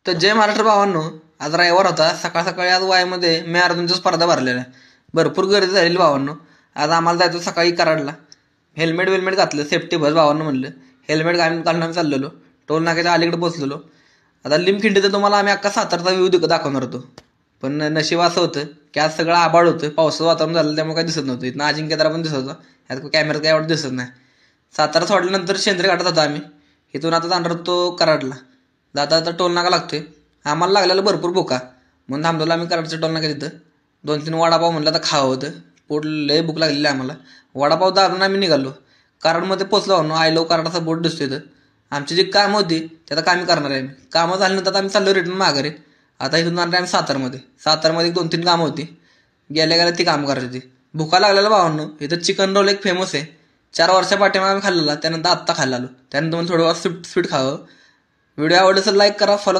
तर जय महाराष्ट्र भावांनो, आज रविवार होता. सकाळ सकाळी आज वायामध्ये मॅरेथॉनची स्पर्धा भरलेल्या आहे. भरपूर गर्दी झालेली भावांनो. आज आम्हाला जायचं सकाळी कराडला. हेल्मेट घातलं, सेफ्टी बस भावांनो म्हणलं. हेल्मेट घालून आम्ही चाललेलो. टोल नाक्याच्या अलीकडे पोहोचलेलो. आता लिमखिंडीचं तुम्हाला आम्ही अख्खा सातारचा व्ह्यू दाखवणार होतो. पण नशीब असं होतं की आज सगळं आभाळ होतं, पावसाचं वातावरण झालं, त्यामुळे काय दिसत नव्हतं. इथं अजिंक्यतारा पण दिसत होता, ह्यात कॅमेऱ्यात काय एवढं दिसत नाही. सातारा सोडल्यानंतर शेंद्रे घाटात होतो आम्ही. इथून आता जाणार होतो कराडला. जाता आता टोल नाका लागतोय. आम्हाला लागलेला भरपूर भुका, म्हणून थांबलेलो आम्ही कराडच्या टोल नाका तिथं. 2-3 वडापाव म्हणलं आता खावं होतं. पोट लय भूक लागलेली आम्हाला. वडापाव दारून आम्ही निघालो. कराडमध्ये पोचलो. आय लव्ह कराड असा बोर्ड दिसतोय इथं. आमची जी कामं होती ते आता कामी करणार आहे आम्ही. कामं झाल्यानंतर आम्ही चाललो रिटर्न माघारी. आता इथून जाणार आहे आम्ही सातारमध्ये 2-3 कामं होती. गेल्या गेल्या ती कामं करायची होती. भुका लागलेला भावांनो. इथं चिकन रोल एक फेमस आहे. 4 वर्षा पाठीमागे आम्ही खाल्लेला, त्यानंतर आत्ता खायला आलो. त्यानंतर मग थोडं स्वीट खावं. व्हिडिओ आवडला तर लाईक करा, फॉलो करा.